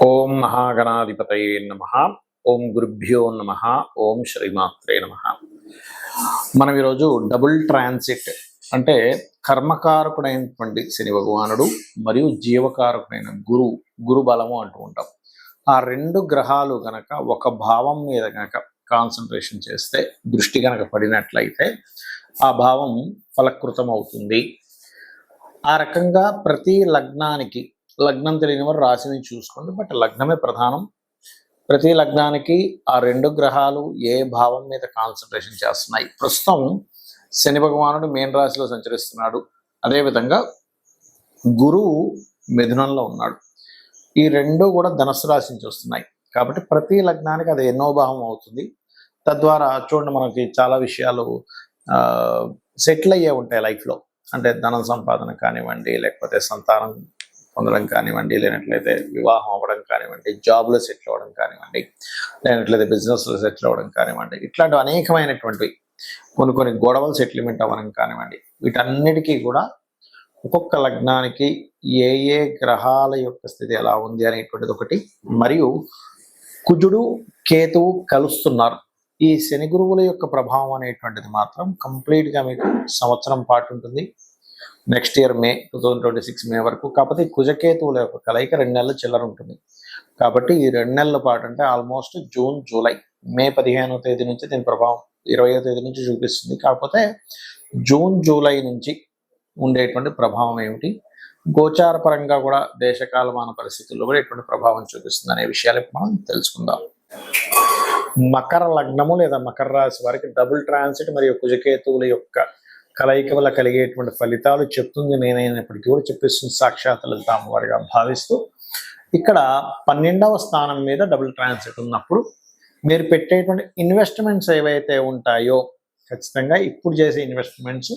ఓం మహాగణాధిపతయే నమః. ఓం గురుభ్యో నమః. ఓం శ్రీమాత్రే నమః. మనం ఈరోజు డబుల్ ట్రాన్సిట్ అంటే కర్మకారకుడైనటువంటి శని భగవానుడు మరియు జీవకారకుడైన గురు బలము అంటూ ఉంటాం. ఆ రెండు గ్రహాలు గనక ఒక భావం మీద గనక కాన్సన్ట్రేషన్ చేస్తే, దృష్టి గనక పడినట్లయితే ఆ భావం ఫలకృతం అవుతుంది. ఆ రకంగా ప్రతి లగ్నానికి, లగ్నం తెలియని వారు రాశిని చూసుకోండి, బట్ లగ్నమే ప్రధానం. ప్రతి లగ్నానికి ఆ రెండు గ్రహాలు ఏ భావం మీద కాన్సన్ట్రేషన్ చేస్తున్నాయి. ప్రస్తుతం శని భగవానుడు మీన రాశిలో సంచరిస్తున్నాడు, అదేవిధంగా గురువు మిథునంలో ఉన్నాడు. ఈ రెండు కూడా ధనుస్సు రాశి నుంచి వస్తున్నాయి కాబట్టి ప్రతి లగ్నానికి అది ఎన్నో భావం అవుతుంది. తద్వారా చూడండి, మనకి చాలా విషయాలు సెటిల్ అయ్యే ఉంటాయి లైఫ్లో. అంటే ధనం సంపాదన కానివ్వండి, లేకపోతే సంతానం పొందడం కానివ్వండి, లేనట్లయితే వివాహం అవ్వడం కానివ్వండి, జాబ్లో సెటిల్ అవ్వడం కానివ్వండి, లేనట్లయితే బిజినెస్లో సెటిల్ అవ్వడం కానివ్వండి, ఇట్లాంటి అనేకమైనటువంటివి కొన్ని గొడవలు సెటిల్మెంట్ అవ్వడం కానివ్వండి, వీటన్నిటికీ కూడా ఒక్కొక్క లగ్నానికి ఏ ఏ గ్రహాల యొక్క స్థితి ఎలా ఉంది అనేటువంటిది ఒకటి. మరియు కుజుడు కేతువు కలుస్తున్నారు. ఈ శని గురువుల యొక్క ప్రభావం అనేటువంటిది మాత్రం కంప్లీట్గా మీకు సంవత్సరం పాటు ఉంటుంది. నెక్స్ట్ ఇయర్ మే 2026 మే వరకు. కాకపోతే కుజకేతువుల యొక్క కలయిక 2 నెలల చిల్లర ఉంటుంది. కాబట్టి ఈ 2 నెలల పాటు అంటే ఆల్మోస్ట్ జూన్, జూలై, మే 15వ తేదీ నుంచి దీని ప్రభావం 20వ తేదీ నుంచి చూపిస్తుంది. కాకపోతే జూన్, జూలై నుంచి ఉండేటువంటి ప్రభావం ఏమిటి, గోచార పరంగా కూడా దేశకాలమాన పరిస్థితుల్లో కూడా ఎటువంటి ప్రభావం చూపిస్తుంది అనే విషయాలు మనం తెలుసుకుందాం. మకర లగ్నము లేదా మకర రాశి వారికి డబుల్ ట్రాన్సిట్ మరియు కుజకేతువుల యొక్క కలయిక వల్ల కలిగేటువంటి ఫలితాలు చెప్తుంది నేనైనప్పటికీ కూడా చెప్పేస్తుంది సాక్షాత్ లలిత అమ్మవారిగా భావిస్తూ, ఇక్కడ 12వ స్థానం మీద డబుల్ ట్రాన్సిట్ ఉన్నప్పుడు మీరు పెట్టేటువంటి ఇన్వెస్ట్మెంట్స్ ఏవైతే ఉంటాయో ఖచ్చితంగా ఇప్పుడు చేసే ఇన్వెస్ట్మెంట్స్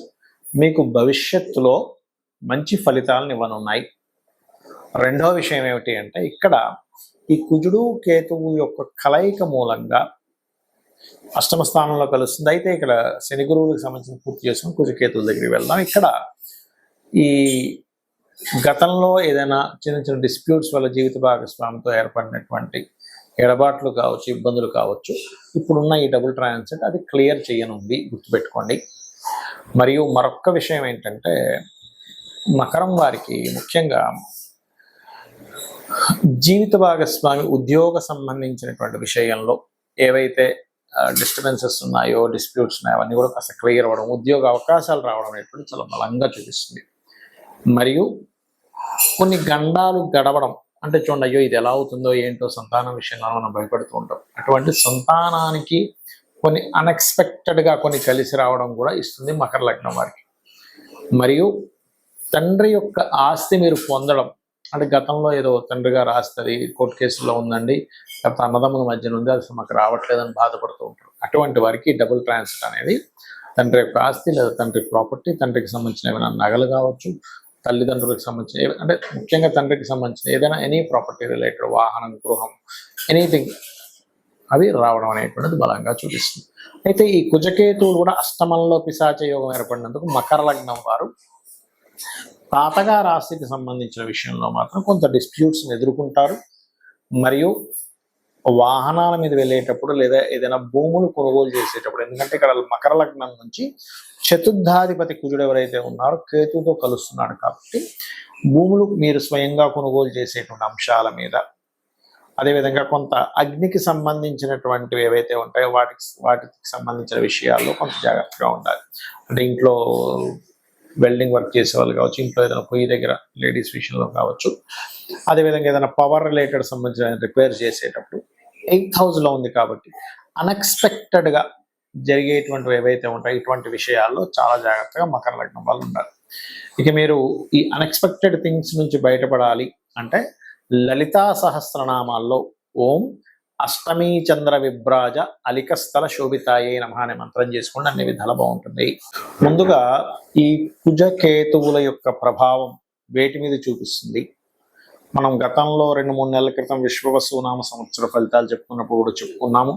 మీకు భవిష్యత్తులో మంచి ఫలితాలను ఇవ్వనున్నాయి. రెండవ విషయం ఏమిటి అంటే, ఇక్కడ ఈ కుజుడు కేతువు యొక్క కలయిక మూలంగా అష్టమ స్థానంలో కలుస్తుంది. అయితే ఇక్కడ శని గురువులకు సంబంధించిన పూర్తి చేసుకుని కుజకేతువుల దగ్గరికి వెళ్దాం. ఇక్కడ ఈ గతంలో ఏదైనా చిన్న డిస్ప్యూట్స్ వల్ల జీవిత భాగస్వామితో ఏర్పడినటువంటి ఎడబాట్లు కావచ్చు, ఇబ్బందులు కావచ్చు, ఇప్పుడున్న ఈ డబుల్ ట్రాన్సిట్ అది క్లియర్ చేయనుంది, గుర్తుపెట్టుకోండి. మరియు మరొక్క విషయం ఏంటంటే, మకరం వారికి ముఖ్యంగా జీవిత భాగస్వామి ఉద్యోగ సంబంధించినటువంటి విషయంలో ఏవైతే డిస్టర్బెన్సెస్ ఉన్నాయో, డిస్ప్యూట్స్ ఉన్నాయో, అవన్నీ కూడా కాస్త క్లియర్ అవ్వడం, ఉద్యోగ అవకాశాలు రావడం అనేటువంటి చాలా బలంగా చూపిస్తుంది. మరియు కొన్ని గండాలు గడవడం, అంటే చూడండి, అయ్యో ఇది ఎలా అవుతుందో ఏంటో సంతానం విషయంలో మనం భయపడుతూ ఉంటాం. అటువంటి సంతానానికి కొన్ని అన్ఎక్స్పెక్టెడ్గా కొన్ని కలిసి రావడం కూడా ఇస్తుంది మకర లగ్నం వారికి. మరియు తండ్రి యొక్క ఆస్తి మీరు పొందడం, అంటే గతంలో ఏదో తండ్రి గారు ఆస్తి కోర్టు కేసులో ఉందండి, లేకపోతే అన్నదమ్ముల మధ్యన ఉంది, అది మాకు రావట్లేదని బాధపడుతూ ఉంటారు. అటువంటి వారికి డబుల్ ట్రాన్సిట్ అనేది తండ్రి యొక్క ఆస్తి లేదా తండ్రి ప్రాపర్టీ, తండ్రికి సంబంధించిన ఏమైనా నగలు కావచ్చు, తల్లిదండ్రులకు సంబంధించిన అంటే ముఖ్యంగా తండ్రికి సంబంధించిన ఏదైనా ఎనీ ప్రాపర్టీ రిలేటెడ్, వాహనం, గృహం, ఎనీథింగ్ అవి రావడం అనేటువంటిది బలంగా చూపిస్తుంది. అయితే ఈ కుజకేతువులు కూడా అష్టమంలో పిశాచ యోగం ఏర్పడినందుకు మకర లగ్నం వారు తాతగారి ఆస్తికి సంబంధించిన విషయంలో మాత్రం కొంత డిస్ప్యూట్స్ని ఎదుర్కొంటారు. మరియు వాహనాల మీద వెళ్ళేటప్పుడు లేదా ఏదైనా భూములు కొనుగోలు చేసేటప్పుడు, ఎందుకంటే ఇక్కడ మకర లగ్నం నుంచి చతుర్థాధిపతి కుజుడు ఎవరైతే ఉన్నారో కేతుతో కలుస్తున్నాడు, కాబట్టి భూములు మీరు స్వయంగా కొనుగోలు చేసేటువంటి అంశాల మీద, అదేవిధంగా కొంత అగ్నికి సంబంధించినటువంటివి ఏవైతే ఉంటాయో వాటికి సంబంధించిన విషయాల్లో కొంత జాగ్రత్తగా ఉండాలి. అంటే ఇంట్లో వెల్డింగ్ వర్క్ చేసే వాళ్ళు కావచ్చు, ఇంట్లో ఏదైనా పొయ్యి దగ్గర లేడీస్ విషయంలో కావచ్చు, అదేవిధంగా ఏదైనా పవర్ రిలేటెడ్ సంబంధించిన రిపేర్ చేసేటప్పుడు 8th హౌస్లో ఉంది కాబట్టి అన్ఎక్స్పెక్టెడ్గా జరిగేటువంటివి ఏవైతే ఉంటాయో ఇటువంటి విషయాల్లో చాలా జాగ్రత్తగా మకర లగ్నం వాళ్ళు ఉండాలి. ఇక మీరు ఈ అన్ఎక్స్పెక్టెడ్ థింగ్స్ నుంచి బయటపడాలి అంటే లలితా సహస్రనామాల్లో ఓం అష్టమీ చంద్ర విభ్రాజ అలికస్థల శోభితాయే నమః అనే మంత్రం చేసుకోండి, అన్ని విధాలు బాగుంటుంది. ముందుగా ఈ కుజకేతువుల యొక్క ప్రభావం వేటి మీద చూపిస్తుంది, మనం గతంలో 2-3 నెలల క్రితం విశ్వవసునామ సంవత్సర ఫలితాలు చెప్పుకున్నప్పుడు కూడా చెప్పుకున్నాము.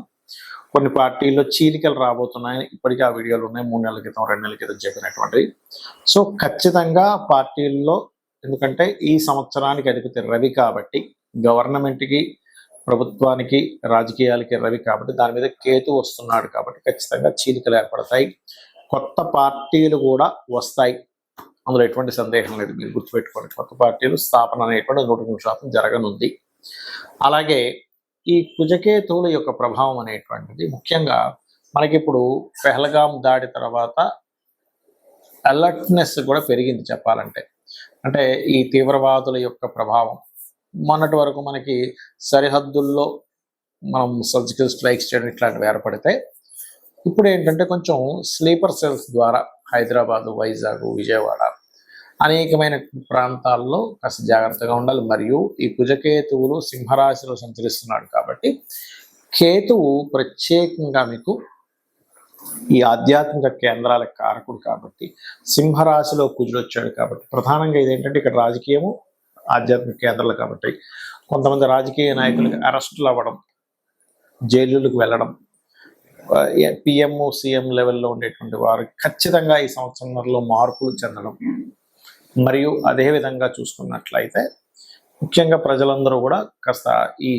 కొన్ని పార్టీల్లో చీలికలు రాబోతున్నాయి, ఇప్పటికీ ఆ వీడియోలు ఉన్నాయి, 3 నెలల క్రితం 2 నెలల క్రితం చెప్పినటువంటివి. సో ఖచ్చితంగా పార్టీల్లో, ఎందుకంటే ఈ సంవత్సరానికి అధిపతి రవి కాబట్టి గవర్నమెంట్కి, ప్రభుత్వానికి, రాజకీయాలకి రవి కాబట్టి దాని మీద కేతు వస్తున్నాడు కాబట్టి ఖచ్చితంగా చీలికలు ఏర్పడతాయి. కొత్త పార్టీలు కూడా వస్తాయి, అందులో ఎటువంటి సందేహం లేదు. మీరు గుర్తుపెట్టుకోండి, కొత్త పార్టీలు స్థాపన అనేటువంటి 100% జరగనుంది. అలాగే ఈ కుజకేతువుల యొక్క ప్రభావం అనేటువంటిది ముఖ్యంగా మనకి ఇప్పుడు పెహల్గాం దాడి తర్వాత అలర్ట్నెస్ కూడా పెరిగింది చెప్పాలంటే. అంటే ఈ తీవ్రవాదుల యొక్క ప్రభావం మొన్నటి వరకు మనకి సరిహద్దుల్లో మనం సర్జికల్ స్ట్రైక్స్ చేయడం ఇట్లాంటివి ఏర్పడితే, ఇప్పుడు ఏంటంటే కొంచెం స్లీపర్ సెల్స్ ద్వారా హైదరాబాదు, వైజాగ్, విజయవాడ అనేకమైన ప్రాంతాల్లో కాస్త జాగ్రత్తగా ఉండాలి. మరియు ఈ కుజకేతువులు సింహరాశిలో సంచరిస్తున్నాడు కాబట్టి కేతువు ప్రత్యేకంగా మీకు ఈ ఆధ్యాత్మిక కేంద్రాల కారకుడు కాబట్టి, సింహరాశిలో కుజుడు వచ్చాడు కాబట్టి ప్రధానంగా ఇదేంటంటే ఇక్కడ రాజకీయము, ఆధ్యాత్మిక కేంద్రాలు కాబట్టి కొంతమంది రాజకీయ నాయకులకి అరెస్టులు అవ్వడం, జైలులకు వెళ్ళడం, పిఎం సీఎం లెవెల్లో ఉండేటువంటి వారు ఖచ్చితంగా ఈ సంవత్సరంలో మార్పులు చెందడం. మరియు అదేవిధంగా చూసుకున్నట్లయితే ముఖ్యంగా ప్రజలందరూ కూడా కాస్త ఈ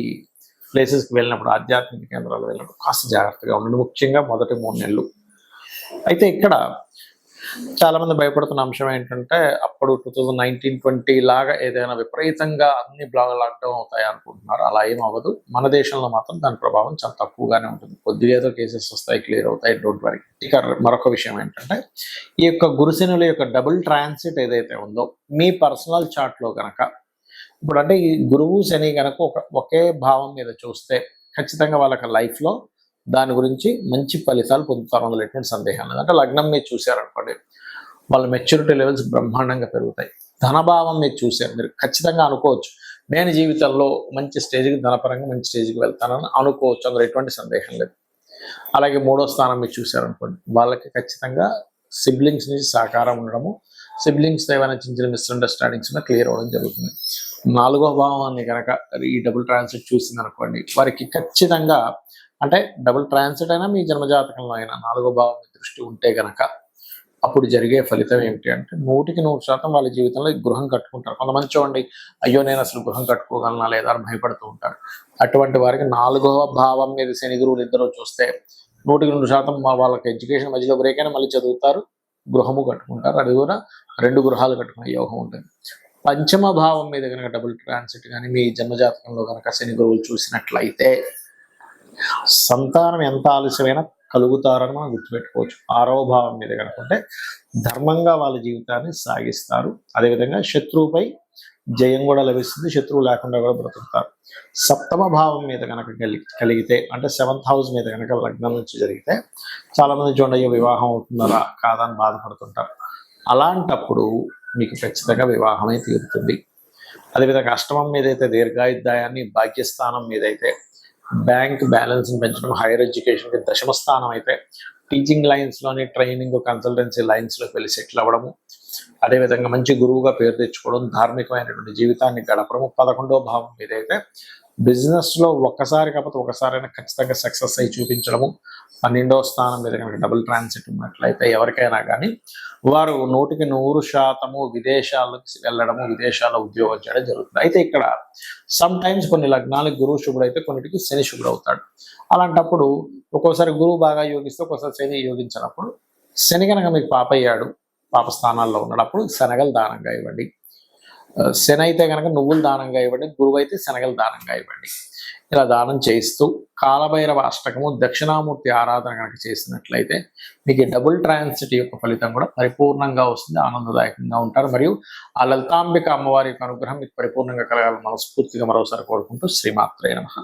ప్లేసెస్కి వెళ్ళినప్పుడు, ఆధ్యాత్మిక కేంద్రాలు వెళ్ళినప్పుడు కాస్త జాగ్రత్తగా ఉండండి, ముఖ్యంగా మొదటి 3 నెలలు. అయితే ఇక్కడ చాలామంది భయపడుతున్న అంశం ఏంటంటే అప్పుడు 2019-20 లాగా ఏదైనా విపరీతంగా అన్ని లాక్డౌన్ అవుతాయి అనుకుంటున్నారు. అలా ఏం అవ్వదు. మన దేశంలో మాత్రం దాని ప్రభావం చాలా తక్కువగానే ఉంటుంది. కొద్దిగా ఏదో కేసెస్ వస్తాయి, క్లియర్ అవుతాయి, డోంట్ వరీ. ఇక మరొక విషయం ఏంటంటే ఈ యొక్క గురుశనుల యొక్క డబుల్ ట్రాన్సిట్ ఏదైతే ఉందో మీ పర్సనల్ చార్ట్లో కనుక ఇప్పుడు అంటే ఈ గురువు శని కనుక ఒకే భావం మీద చూస్తే ఖచ్చితంగా వాళ్ళకి లైఫ్లో దాని గురించి మంచి ఫలితాలు పొందుతారు, అందులో ఎటువంటి సందేహం లేదు. అంటే లగ్నం మీరు చూశారనుకోండి, వాళ్ళ మెచ్యూరిటీ లెవెల్స్ బ్రహ్మాండంగా పెరుగుతాయి. ధనభావం మీరు చూశారు, మీరు ఖచ్చితంగా అనుకోవచ్చు నేను జీవితంలో మంచి స్టేజ్కి, ధనపరంగా మంచి స్టేజ్కి వెళ్తానని అనుకోవచ్చు, అందులో ఎటువంటి సందేహం లేదు. అలాగే 3వ స్థానం మీరు చూశారనుకోండి, వాళ్ళకి ఖచ్చితంగా సిబ్లింగ్స్ నుంచి సహకారం ఉండడము, సిబ్లింగ్స్ ఏమైనా చిన్న చిన్న మిస్అండర్స్టాండింగ్స్ క్లియర్ అవ్వడం జరుగుతుంది. 4వ భావాన్ని కనుక ఈ డబుల్ ట్రాన్సిట్ చూసింది అనుకోండి, వారికి ఖచ్చితంగా అంటే డబుల్ ట్రాన్సిట్ అయినా మీ జన్మజాతకంలో అయినా 4వ భావం దృష్టి ఉంటే కనుక అప్పుడు జరిగే ఫలితం ఏమిటి అంటే 100% వాళ్ళ జీవితంలో గృహం కట్టుకుంటారు. కొంతమంది చూడండి, అయ్యో నేను అసలు గృహం కట్టుకోగలనా లేదా అని భయపడుతూ ఉంటారు. అటువంటి వారికి 4వ భావం మీద శని గురువులు ఇద్దరు చూస్తే 100% వాళ్ళకి ఎడ్యుకేషన్ మధ్యలో బ్రేక్ అయినా మళ్ళీ చదువుతారు, గృహము కట్టుకుంటారు. అది కూడా 2 గృహాలు కట్టుకునే యోగం ఉంటుంది. 5వ భావం మీద కనుక డబుల్ ట్రాన్సిట్ కానీ మీ జన్మజాతకంలో కనుక శని గురువులు చూసినట్లయితే సంతానం ఎంత ఆలస్యమైనా కలుగుతారని మనం గుర్తుపెట్టుకోవచ్చు. 6వ భావం మీద కనుకుంటే ధర్మంగా వాళ్ళ జీవితాన్ని సాగిస్తారు. అదేవిధంగా శత్రువుపై జయం కూడా లభిస్తుంది, శత్రువు లేకుండా కూడా బ్రతుకుతారు. 7వ భావం మీద కనుక కలిగితే అంటే 7th హౌస్ మీద కనుక లగ్నం నుంచి జరిగితే చాలామంది చూడండి వివాహం అవుతున్నారా కాదని బాధపడుతుంటారు. అలాంటప్పుడు మీకు ఖచ్చితంగా వివాహమే తీరుతుంది. అదేవిధంగా 8వ మీద అయితే దీర్ఘాయుద్ధాయాన్ని, భాగ్యస్థానం మీద అయితే బ్యాంక్ బ్యాలెన్స్ని పెంచడం, హైయర్ ఎడ్యుకేషన్కి 10వ స్థానం అయితే టీచింగ్ లైన్స్లోని, ట్రైనింగ్, కన్సల్టెన్సీ లైన్స్లోకి వెళ్ళి సెటిల్ అవ్వడము, అదేవిధంగా మంచి గురువుగా పేరు తెచ్చుకోవడం, ధార్మికమైనటువంటి జీవితాన్ని గడపడము. 11వ భావం మీద అయితే బిజినెస్లో ఒక్కసారి కాకపోతే ఒకసారైనా ఖచ్చితంగా సక్సెస్ అయి చూపించడము. 12వ స్థానం మీద కనుక డబుల్ ట్రాన్సిట్ ఉన్నట్లయితే ఎవరికైనా కానీ వారు 100% విదేశాలకు వెళ్ళడము, విదేశాల్లో ఉద్యోగం చేయడం జరుగుతుంది. అయితే ఇక్కడ సమ్ టైమ్స్ కొన్ని లగ్నాలకు గురువు శుభుడు అయితే కొన్నిటికి శని శుభుడు అవుతాడు. అలాంటప్పుడు ఒక్కోసారి గురువు బాగా యోగిస్తే ఒక్కోసారి శని యోగించినప్పుడు, శని కనుక మీకు పాపయ్యాడు, పాప స్థానాల్లో ఉన్నప్పుడు శనగలు దానంగా ఇవ్వండి. శని అయితే కనుక నువ్వులు దానంగా ఇవ్వండి, గురువు అయితే శనగలు దానంగా ఇవ్వండి. ఇలా దానం చేస్తూ కాలభైరవ అష్టకము, దక్షిణామూర్తి ఆరాధన కనుక చేసినట్లయితే మీకు డబుల్ ట్రాన్సిట్ యొక్క ఫలితం కూడా పరిపూర్ణంగా వస్తుంది, ఆనందదాయకంగా ఉంటారు. మరియు ఆ లలితాంబిక అమ్మవారి యొక్క అనుగ్రహం మీకు పరిపూర్ణంగా కలగాలని మనస్ఫూర్తిగా మరోసారి కోరుకుంటూ శ్రీమాత్రే నమః.